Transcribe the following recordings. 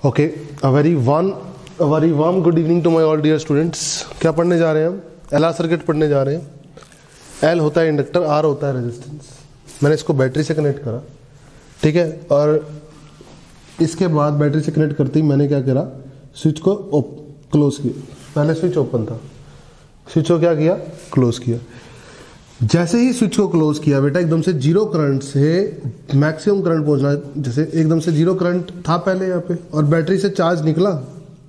Okay, a very warm good evening to my all dear students. क्या पढ़ने जा रहे हैं हम? एलआर सर्किट पढ़ने जा रहे हैं। एल होता है इंडक्टर, आर होता है रेजिस्टेंस। मैंने इसको बैटरी से कनेक्ट करा, ठीक है, और इसके बाद बैटरी से कनेक्ट करते ही मैंने क्या करा, स्विच को क्लोज किया। पहले स्विच ओपन था, स्विच को क्या किया, क्लोज किया। जैसे ही स्विच को क्लोज किया बेटा, एकदम से जीरो करंट से मैक्सिमम करंट पहुंचना, जैसे एकदम से जीरो करंट था पहले यहाँ पे, और बैटरी से चार्ज निकला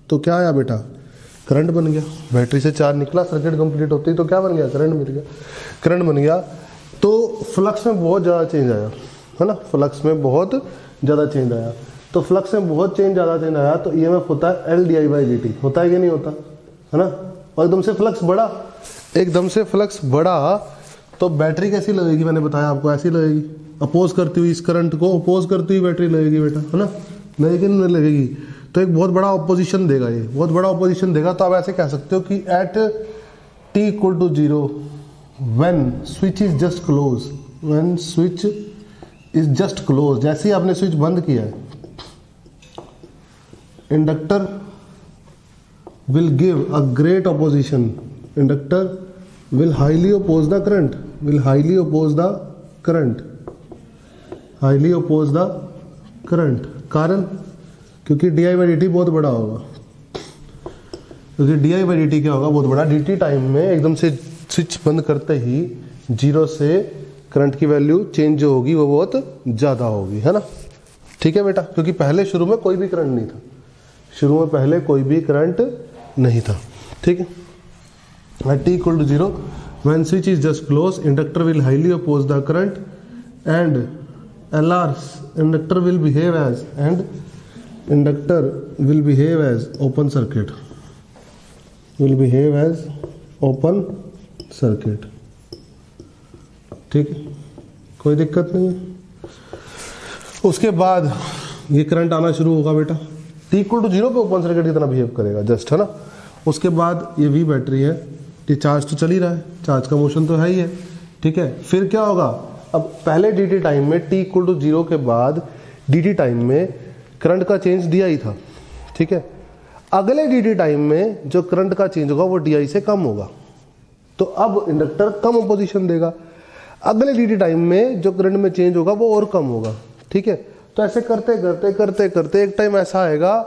तो क्या आया बेटा, करंट बन गया। बैटरी से चार्ज निकला, सर्किट कंप्लीट होती तो क्या बन गया, करंट मिल गया, करंट बन गया। तो फ्लक्स में बहुत ज़्यादा चेंज आया, है ना, फ्लक्स में बहुत ज़्यादा चेंज आया। तो फ्लक्स में बहुत ज़्यादा चेंज आया तो ईएमएफ होता है LdI/dt, होता है कि नहीं होता, है ना। और एकदम से फ्लक्स बढ़ा, एकदम से फ्लक्स बढ़ा तो बैटरी कैसी लगेगी, मैंने बताया आपको, ऐसी लगेगी, अपोज करती हुई, इस करंट को अपोज करती हुई बैटरी लगेगी बेटा, है ना, लगेगी नहीं लगेगी। तो एक बहुत बड़ा ऑपोजिशन देगा, ये बहुत बड़ा ऑपोजिशन देगा। तो आप ऐसे कह सकते हो कि at t = 0 when switch is just close, when switch is just close, जैसे ही आपने स्विच बंद किया है, inductor will give a great opposition, inductor will highly oppose the current, will highly oppose the current, highly oppose the current। कारण क्योंकि di/dt बहुत बड़ा होगा, क्योंकि di/dt क्या होगा, बहुत बड़ा। dt टाइम में एकदम से स्विच बंद करते ही जीरो से करंट की वैल्यू चेंज जो होगी वो बहुत ज़्यादा होगी, है ना, ठीक है बेटा। क्योंकि पहले शुरू में कोई भी करंट नहीं था, शुरू में पहले कोई भी करंट नहीं था, ठीक है। At t = 0 when switch is just closed, inductor will highly oppose the current and LR's inductor will behave as open circuit, will behave as open circuit, ठीक है, कोई दिक्कत नहीं है। उसके बाद ये करंट आना शुरू होगा बेटा, t = 0 पे ओपन सर्किट की तरह बिहेव करेगा जस्ट, है ना। उसके बाद ये V बैटरी है, ये चार्ज तो चल ही रहा है, चार्ज का मोशन तो है ही है, ठीक है। फिर क्या होगा, अब पहले dt टाइम में t = 0 के बाद dt टाइम में करंट का चेंज di था, ठीक है। अगले dt टाइम में जो करंट का चेंज होगा वो di से कम होगा, तो अब इंडक्टर कम अपोजिशन देगा। अगले dt टाइम में जो करंट में चेंज होगा वो और कम होगा, ठीक है। तो ऐसे करते करते करते करते एक टाइम ऐसा आएगा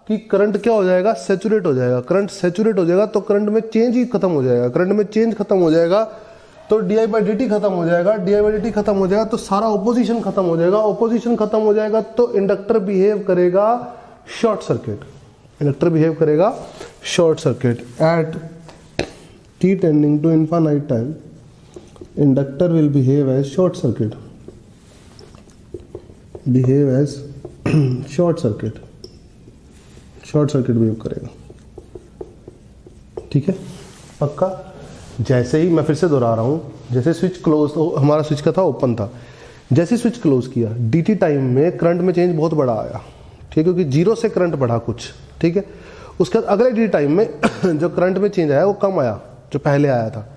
कि करंट क्या हो जाएगा, सैचुरेट हो जाएगा। करंट सैचुरेट हो जाएगा तो करंट में चेंज ही खत्म हो जाएगा, करंट में चेंज खत्म हो जाएगा तो di/dt खत्म हो जाएगा, di/dt खत्म हो जाएगा तो सारा ऑपोजिशन खत्म हो जाएगा, ऑपोजिशन खत्म हो जाएगा तो इंडक्टर बिहेव करेगा शॉर्ट सर्किट, इंडक्टर बिहेव करेगा short circuit. At t tending to infinite time inductor will behave as short circuit, behave as short circuit, short circuit behave करेगा, ठीक है, पक्का। जैसे ही मैं फिर से दोहरा रहा हूँ, जैसे स्विच क्लोज, तो हमारा स्विच का था ओपन था, जैसे स्विच क्लोज किया dt टाइम में करंट में चेंज बहुत बड़ा आया, ठीक है, क्योंकि जीरो से करंट बढ़ा कुछ, ठीक है। उसके बाद अगले dt टाइम में जो करंट में चेंज आया वो कम आया जो पहले आया था।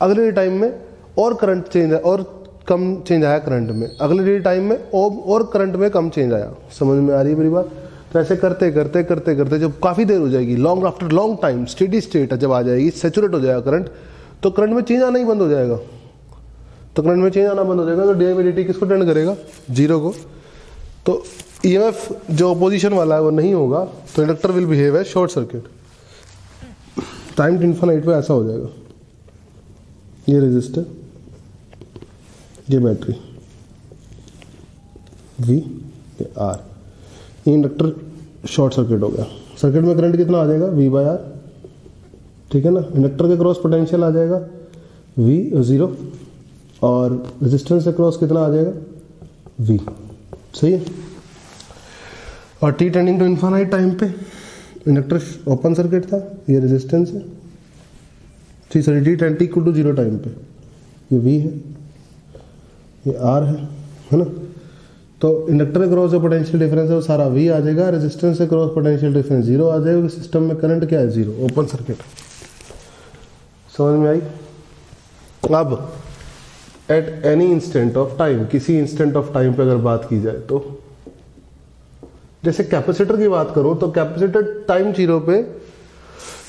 अगले dt टाइम में और करंट चेंज और कम चेंज आया करंट में, अगले dt टाइम में और करंट में कम चेंज आया। समझ में आ रही है मेरी बात? तो ऐसे करते करते करते करते जब काफ़ी देर हो जाएगी, long after long time, steady state जब आ जाएगी, सैचुरेट हो जाएगा करंट, तो करंट में चेंज आना ही बंद हो जाएगा। तो करंट में चेंज आना बंद हो जाएगा तो di/dt किसको टेंड करेगा, जीरो को। तो ईएमएफ जो अपोजिशन वाला है वो नहीं होगा, तो inductor will behave as short circuit. Time to infinite पे ऐसा हो जाएगा, ये रेजिस्टर, ये बैटरी V, ये R, ये इंडक्टर शॉर्ट सर्किट हो गया। सर्किट में करंट कितना आ जाएगा, V/R, ठीक है ना। इंडक्टर के क्रॉस पोटेंशियल आ जाएगा V0 और रेजिस्टेंस से क्रॉस कितना आ जाएगा, V, सही है। और t tending to infinite time पे इंडक्टर ओपन सर्किट था, ये रेजिस्टेंस है, ठीक, सॉरी t = 0 टाइम पे ये V है, ये R है ना। तो इंडक्टर के क्रॉस जो पोटेंशियल डिफरेंस है वो सारा V आ जाएगा, रेजिस्टेंस से क्रॉस पोटेंशियल डिफरेंस 0 आ जाएगा। सिस्टम में करंट क्या है, 0, ओपन सर्किट। समझ में आई? अब eight any instant of time, किसी इंस्टेंट ऑफ टाइम पे अगर बात की जाए तो जैसे कैपेसिटर की बात करूं तो कैपेसिटर टाइम 0 पे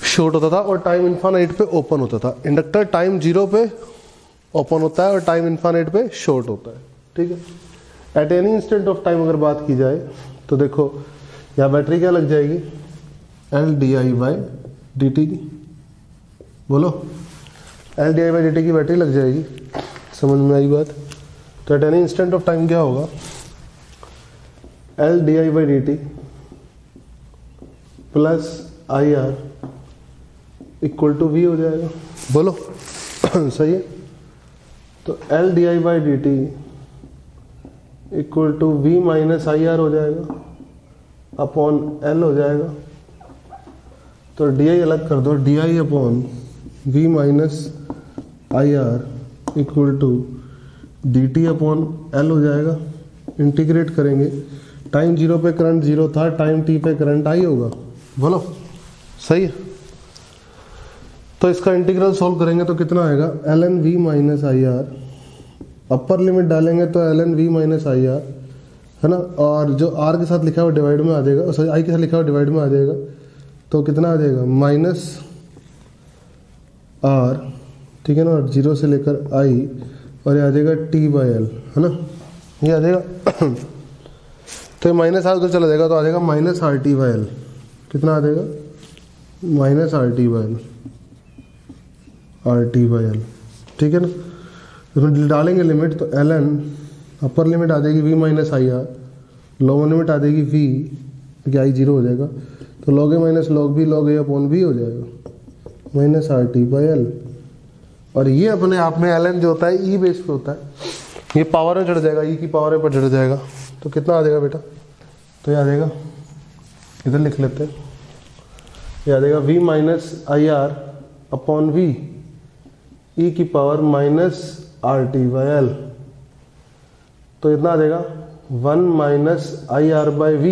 शॉर्ट होता था और टाइम इन्फानाइट पे ओपन होता था। इंडक्टर टाइम 0 पे ओपन होता है और टाइम इन्फानाइट पे शॉर्ट होता है, ठीक है। Eight any instant of time अगर बात की जाए तो देखो यहाँ बैटरी क्या लग जाएगी, LdI/dt की, बोलो LdI/dt की बैटरी लग जाएगी, समझ में आई बात। तो at any instant of time क्या होगा, LdI/dt plus IR equal to V हो जाएगा, बोलो सही है। तो LdI/dt equal to V minus IR हो जाएगा अपॉन L हो जाएगा। तो DI अलग कर दो, DI upon V minus IR equal to DT upon L हो जाएगा। इंटीग्रेट करेंगे, टाइम 0 पे करंट 0 था, टाइम t पे करंट I होगा, बोलो सही है। तो इसका इंटीग्रल सॉल्व करेंगे तो कितना आएगा, ln V minus IR, upper limit डालेंगे तो ln V माइनस IR है ना, और जो R के साथ लिखा हुआ डिवाइड में आ जाएगा, सॉरी I के साथ लिखा हुआ डिवाइड में आ जाएगा, तो कितना आ जाएगा माइनस R, ठीक है ना, और 0 से लेकर I और ये आ जाएगा T/L है ना, ये आ जाएगा। तो माइनस R उधर चला जाएगा तो आ जाएगा माइनस RT/L, कितना आ जाएगा माइनस RT/L, ठीक है ना। इसमें डालेंगे लिमिट तो ln अपर लिमिट आ जाएगी V minus IR, lower limit आ जाएगी V, क्योंकि I 0 हो जाएगा, तो log A minus log B log A upon V हो जाएगा माइनस RT/L। और ये अपने आप में ln जो होता है E बेस पे होता है, ये पावर में चढ़ जाएगा, E की पावर पर चढ़ जाएगा, तो कितना आ जाएगा बेटा, तो ये आ जाएगा, इधर लिख लेते हैं, ये आ जाएगा V minus IR upon V E की पावर माइनस RT/L। तो इतना आ जाएगा 1 माइनस IR/V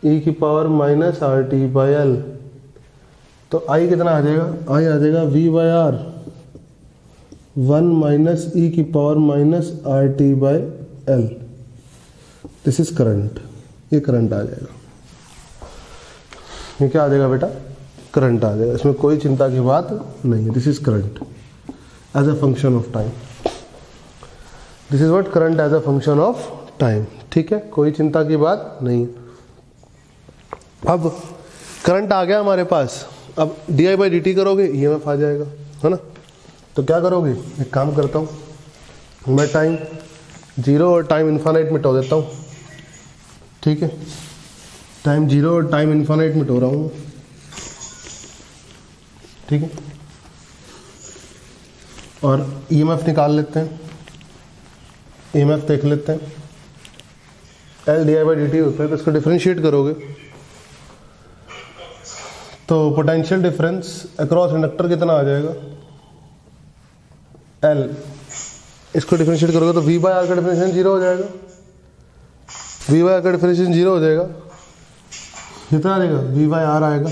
E की पावर माइनस RT/L। तो I कितना आ जाएगा, I आ जाएगा V/R 1 माइनस E की power minus RT/L। This is current, ये करंट आ जाएगा, ये क्या आ जाएगा बेटा, करंट आ जाएगा, इसमें कोई चिंता की बात नहीं है। This is current as a function of time, this is what current as a function of time, ठीक है, कोई चिंता की बात नहीं। अब करंट आ गया हमारे पास, अब DI/dt करोगे EMF आ जाएगा, है ना। तो क्या करोगे, एक काम करता हूँ मैं, टाइम 0 और टाइम इन्फानाइट मिटा देता हूँ, ठीक है, टाइम 0 और टाइम इन्फानाइट मिटा रहा हूँ, ठीक है। और EMF निकाल लेते हैं, EMF देख लेते हैं, LdI/dt होता है, तो इसको डिफरेंशिएट करोगे तो पोटेंशियल डिफरेंस अक्रॉस इंडक्टर कितना आ जाएगा, L, इसको डिफरेंशिएट करोगे तो V/R का डिफरेंशिएशन 0 हो जाएगा, V/R का डिफरेंशिएशन 0 हो जाएगा, कितना आ जाएगा V/R आएगा,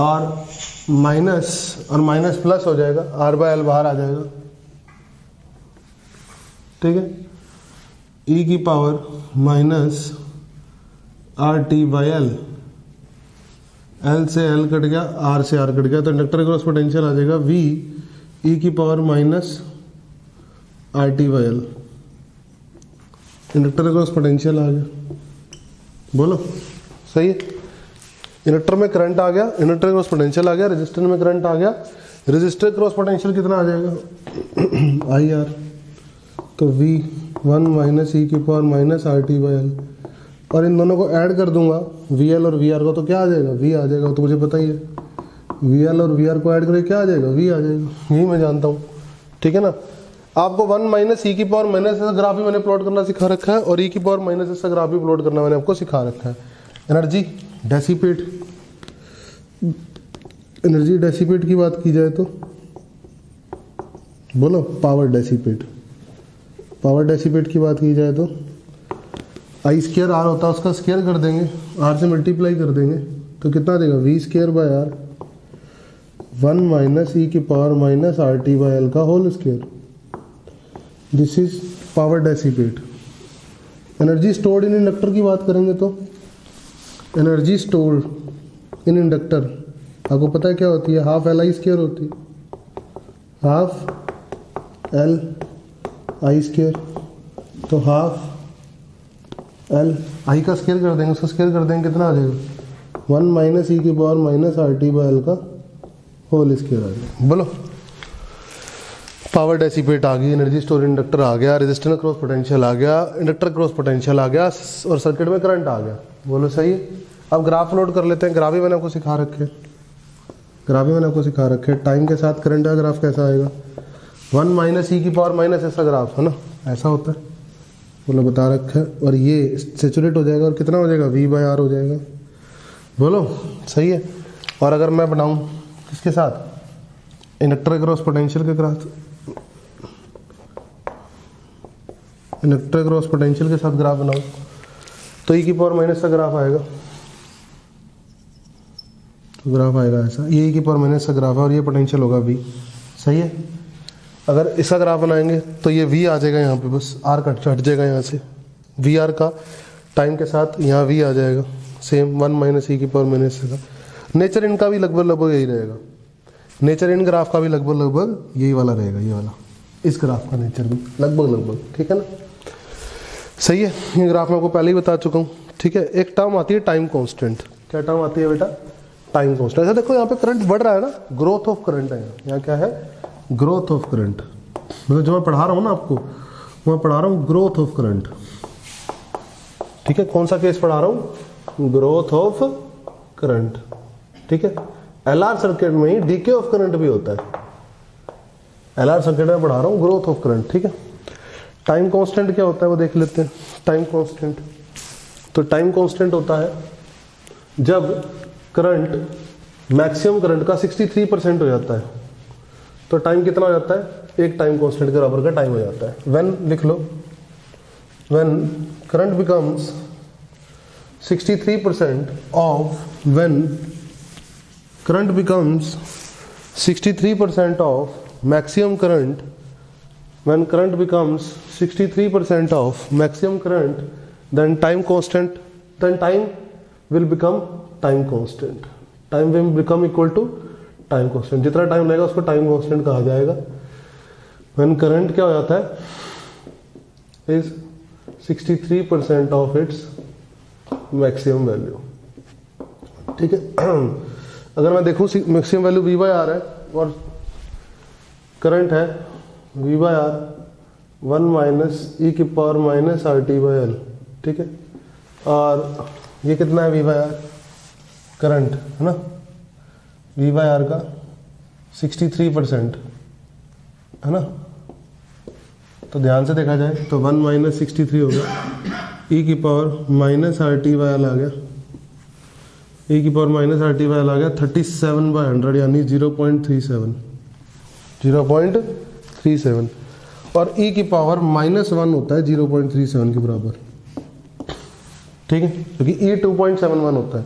और माइनस और माइनस प्लस हो जाएगा, R/L बाहर आ जाएगा, ठीक है। E की पावर माइनस RT/L, L से L कट गया, R से R कट गया, तो इंडक्टर क्रॉस पोटेंशियल आ जाएगा V E की power minus RT/L। Inductor cross potential आ गया, बोलो सही है। इंडक्टर में करंट आ गया, इंडक्टर क्रॉस पोटेंशियल आ गया, रेजिस्टर में करंट आ गया, रेजिस्टर क्रॉस पोटेंशियल कितना आ जाएगा IR, तो V 1 माइनस E की पावर माइनस RT/L, और इन दोनों को ऐड कर दूंगा VL और VR को, तो क्या आ जाएगा, V आ जाएगा, तो मुझे पता ही है, VL और VR को ऐड करके क्या आ जाएगा, V आ जाएगा, यही मैं जानता हूँ, ठीक है ना। आपको 1 माइनस E की पावर माइनस ऐसा ग्राफ भी मैंने प्लॉट करना सिखा रखा है, और E की पावर माइनस ऐसा ग्राफ भी प्लॉट करना मैंने आपको सिखा रखा है। एनर्जी डेसिपेट, एनर्जी डेसिपेट की बात की जाए तो बोलो, पावर डेसिपेट, पावर डेसिपेट की बात की जाए तो I² R होता है, उसका स्क्वायर कर देंगे, R से मल्टीप्लाई कर देंगे, तो कितना देगा V²/R 1 माइनस E की पावर माइनस RT/L का whole square. This is power dissipate. Energy stored in inductor की बात करेंगे तो एनर्जी स्टोर्ड इन इंडक्टर आपको पता है क्या होती है, हाफ एल आई स्क्वायर होती है, हाफ एल आई स्क्वायर। तो हाफ एल आई का स्क्वायर कर देंगे, उसका स्क्वायर कर देंगे, कितना आ जाएगा 1 माइनस ई की power minus R T by L का होल स्क्वायर आ जाएगा। बोलो, पावर डेसिपेट आ गई, एनर्जी स्टोर इंडक्टर आ गया, रेजिस्टेंस क्रॉस पोटेंशियल आ गया, इंडक्टर क्रॉस पोटेंशियल आ गया और सर्किट में करंट आ गया। बोलो सही है। अब ग्राफ नोट कर लेते हैं, ग्राफ ही मैंने आपको सिखा रखे, ग्राफ ही मैंने आपको सिखा रखे। टाइम के साथ करंट का ग्राफ कैसा आएगा, 1 माइनस ई की पावर माइनस ऐसा ग्राफ है ना, ऐसा होता है, बोलो बता रखा है। और ये सेचुरेट हो जाएगा और कितना हो जाएगा V बाय R हो जाएगा। बोलो सही है। और अगर मैं बनाऊं किसके साथ, इंडक्टर क्रॉस पोटेंशियल के ग्राफ, इंडक्टर क्रॉस पोटेंशियल के साथ ग्राफ बनाऊं तो ई की पावर माइनस का ग्राफ आएगा, तो ग्राफ आएगा ऐसा, ये ई की पावर माइनस का ग्राफ है और ये पोटेंशियल होगा V। सही है। अगर इसका ग्राफ बनाएंगे तो ये V आ जाएगा यहाँ पे, बस R कट हट जाएगा यहाँ से, वी आर का टाइम के साथ यहाँ V आ जाएगा सेम 1 माइनस ई की पावर माइनस का। नेचर इनका भी लगभग यही रहेगा, नेचर इन ग्राफ का भी लगभग यही वाला रहेगा, ये वाला इस ग्राफ का नेचर भी लगभग, ठीक है ना। सही है। ये ग्राफ मैं आपको पहले ही बता चुका हूँ, ठीक है। एक टर्म आती है टाइम कांस्टेंट। क्या टर्म आती है बेटा, टाइम कांस्टेंट। ऐसा देखो यहाँ पे करंट बढ़ रहा है ना, ग्रोथ ऑफ करंट है यहाँ क्या है, ग्रोथ ऑफ करंट। मतलब जो मैं पढ़ा रहा हूँ ना आपको, मैं पढ़ा रहा हूँ ग्रोथ ऑफ करंट, ठीक है। कौन सा केस पढ़ा रहा हूँ, ग्रोथ ऑफ करंट, ठीक है। एलआर सर्किट में ही डीके ऑफ करंट भी होता है, एलआर सर्किट में पढ़ा रहा हूँ ग्रोथ ऑफ करंट, ठीक है। टाइम कांस्टेंट क्या होता है वो देख लेते हैं। टाइम कांस्टेंट, तो टाइम कांस्टेंट होता है जब करंट मैक्सिमम करंट का 63% हो जाता है, तो टाइम कितना हो जाता है, एक टाइम कांस्टेंट के बराबर का टाइम हो जाता है। व्हेन लिख लो, when current becomes 63% of, when current becomes 63% of maximum current, when current becomes 63% of maximum current, then time constant, then time will become time constant, time will become equal to time constant। जितना time लगेगा उसको time constant कहा जाएगा। when current क्या हो जाता है, is 63% of its maximum value, ठीक है। अगर मैं देखूं maximum value V by R है और करंट है V by R 1 minus E की power minus R T by L, ठीक है। और ये कितना है V बाय आर, करंट है ना, V बाय आर का 63% है ना। तो ध्यान से देखा जाए तो 1 माइनस 63 हो गया, ई की power minus R T by L आ गया, ई की power minus R T by L आ गया 37/100 यानी 0.37 और e की पावर -1 होता है 0.37 के बराबर, ठीक है, क्योंकि e 2.71 होता है,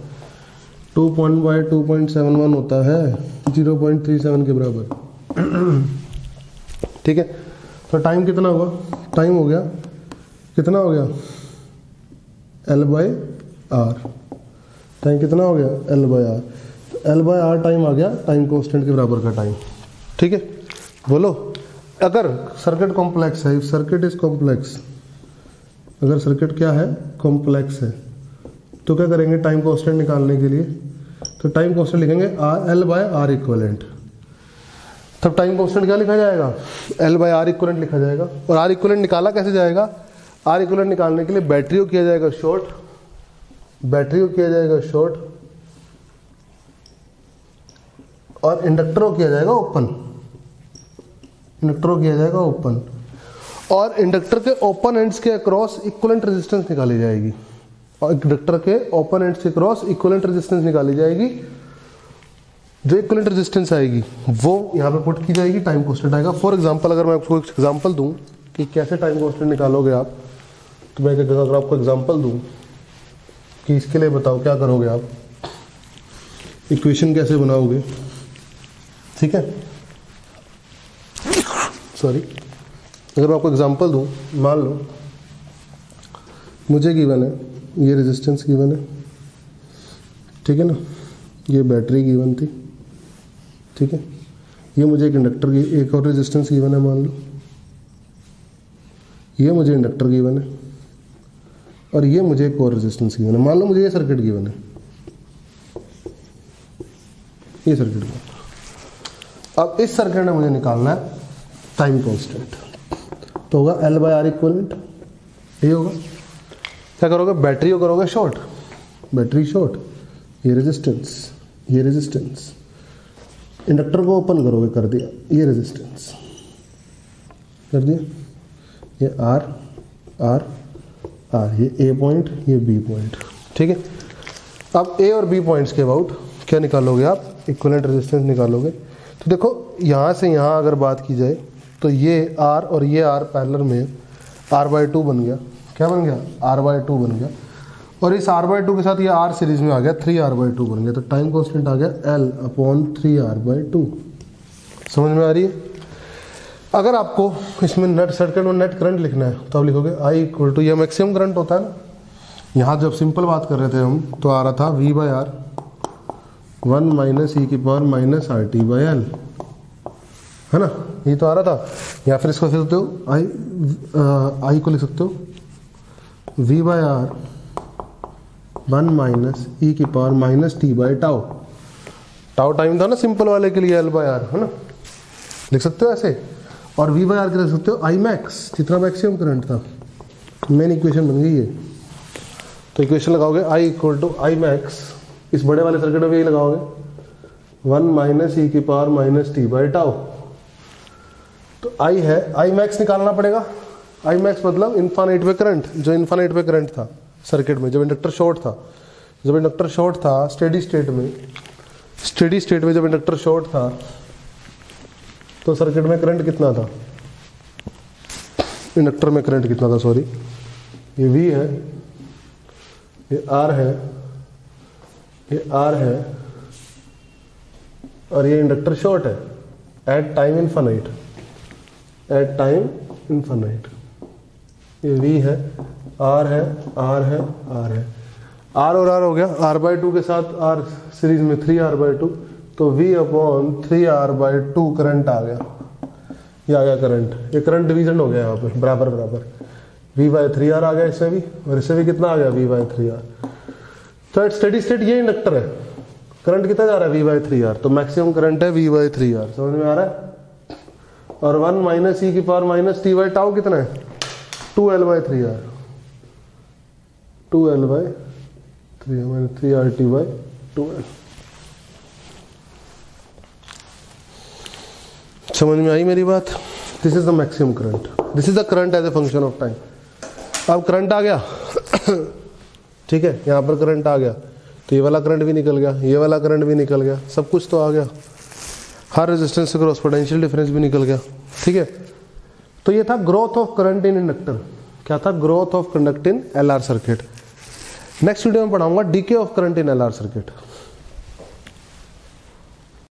2.71 होता है 0.37 के बराबर, ठीक है। तो टाइम कितना हुआ, टाइम हो गया कितना हो गया L बाई आर, टाइम कितना हो गया L by R, L by R time आ गया टाइम कांस्टेंट के बराबर का टाइम, ठीक है। बोलो, अगर सर्किट कॉम्प्लेक्स है, सर्किट इज कॉम्प्लेक्स, अगर सर्किट क्या है कॉम्प्लेक्स है, तो क्या करेंगे टाइम कांस्टेंट निकालने के लिए, तो टाइम कांस्टेंट लिखेंगे L बाय आर इक्वलेंट। तब टाइम कांस्टेंट क्या लिखा जाएगा, L बाय आर इक्वलेंट लिखा जाएगा। और आर इक्वलेंट निकाला कैसे जाएगा, आर इक्वलेंट निकालने के लिए बैटरी को किया जाएगा शॉर्ट, बैटरी को किया जाएगा शॉर्ट और इंडक्टर को किया जाएगा ओपन, इंडक्टर को किया जाएगा ओपन और इंडक्टर के ओपन एंड्स के अक्रॉस इक्विवेलेंट रेजिस्टेंस निकाली जाएगी, और इंडक्टर के ओपन एंड्स के अक्रॉस इक्विवेलेंट रेजिस्टेंस निकाली जाएगी। जो इक्विवेलेंट रेजिस्टेंस आएगी वो यहाँ पे पुट की जाएगी, टाइम कांस्टेंट आएगा। फॉर एग्जांपल अगर मैं आपको एक एग्जांपल दूं कि कैसे टाइम कांस्टेंट निकालोगे आप, तो मैं अगर आपको एग्जांपल दूं कि इसके लिए बताओ क्या करोगे आप, इक्वेशन कैसे बनाओगे, ठीक है। सॉरी, अगर मैं आपको एग्जांपल दूं, मान लो मुझे गिवन है, ये रेजिस्टेंस गिवन है, ठीक है ना, ये बैटरी गिवन थी, ठीक है, ये मुझे एक इंडक्टर की एक और रेजिस्टेंस गिवन है मान लो, ये मुझे इंडक्टर गिवन है और ये मुझे एक और रेजिस्टेंस गिवन है। मान लो मुझे ये सर्किट गिवन है, ये सर्किट गिवन। अब इस सर्किट में मुझे निकालना है टाइम कांस्टेंट, तो होगा L बाय आर इक्वलेंट, ये होगा। क्या करोगे, बैटरी को करोगे शॉर्ट, बैटरी शॉर्ट, ये रेजिस्टेंस, ये रेजिस्टेंस, इंडक्टर को ओपन करोगे, कर दिया, ये रेजिस्टेंस कर दिया, ये आर आर आर, ये ए पॉइंट, ये बी पॉइंट, ठीक है। अब ए और बी पॉइंट्स के अबाउट क्या निकालोगे आप, इक्विवेलेंट रेजिस्टेंस निकालोगे। तो देखो यहाँ से यहाँ अगर बात की जाए तो ये आर और ये आर पैरेलल में R/2 बन गया, क्या बन गया, R/2 बन गया, और इस R/2 के साथ ये R सीरीज में आ गया, 3R/2 बन गया, तो टाइम कांस्टेंट आ गया L/3R/2। समझ में आ रही है। अगर आपको इसमें नेट सर्किट में नेट करंट लिखना है तो आप लिखोगे I इक्वल टू, यह मैक्सिमम करंट होता है ना, यहाँ जब सिंपल बात कर रहे थे हम तो आ रहा था V/R 1 - e⁻⁻RT/L, है ना, ये तो आ रहा था। या फिर इसको लिख सकते हो I को लिख सकते हो V/R 1 - e⁻⁻t/τ, टाउ टाइम था ना सिंपल वाले के लिए, L/R, है ना, लिख सकते हो ऐसे। और V/R के लिख सकते हो I max, जितना मैक्सिमम करंट था। मेन इक्वेशन बन गई है। तो इक्वेशन लगाओगे I equal to I max, इस बड़े वाले सर्किट में यही लगाओगे 1 - e⁻⁻t/τ। तो I है, I max निकालना पड़ेगा। I max मतलब इन्फानाइट पे करंट, जो इन्फानाइट पे करंट था सर्किट में, जब इंडक्टर शॉर्ट था, जब इंडक्टर शॉर्ट था स्टेडी स्टेट में, स्टेडी स्टेट में जब इंडक्टर शॉर्ट था तो सर्किट में करंट कितना था, इंडक्टर में करंट कितना था, सॉरी, ये V है, ये R है, ये R है, और ये इंडक्टर शॉर्ट है at time infinite, at time infinite. ये V है, R है, R है, R है, R और R हो गया, R/2 के साथ R सीरीज में 3R/2, तो V/3R/2 करंट आ गया, ये आ गया करंट, ये करंट डिवीजन हो गया यहाँ पे बराबर बराबर, V/3R आ गया इससे भी, और इससे भी कितना आ गया V/3R। तो एट स्टेडी स्टेट ये इंडक्टर है, करंट कितना जा रहा है V/3R, तो मैक्सिमम करंट है V/3R, समझ में आ रहा है। और 1 - e⁻⁻t/τ कितना है, 2L/3R, 2L/3RT/2L। समझ में आई मेरी बात। This is the maximum current, this is the current as a function of time. अब करंट आ गया ठीक है, यहाँ पर करंट आ गया, तो ये वाला करंट भी निकल गया, ये वाला करंट भी निकल गया, सब कुछ तो आ गया, हर रेजिस्टेंस से क्रॉस पोटेंशियल डिफरेंस भी निकल गया, ठीक है। तो ये था growth of current in inductor, क्या था, growth of current in LR circuit. Next video में पढ़ाऊंगा DK of current in LR circuit.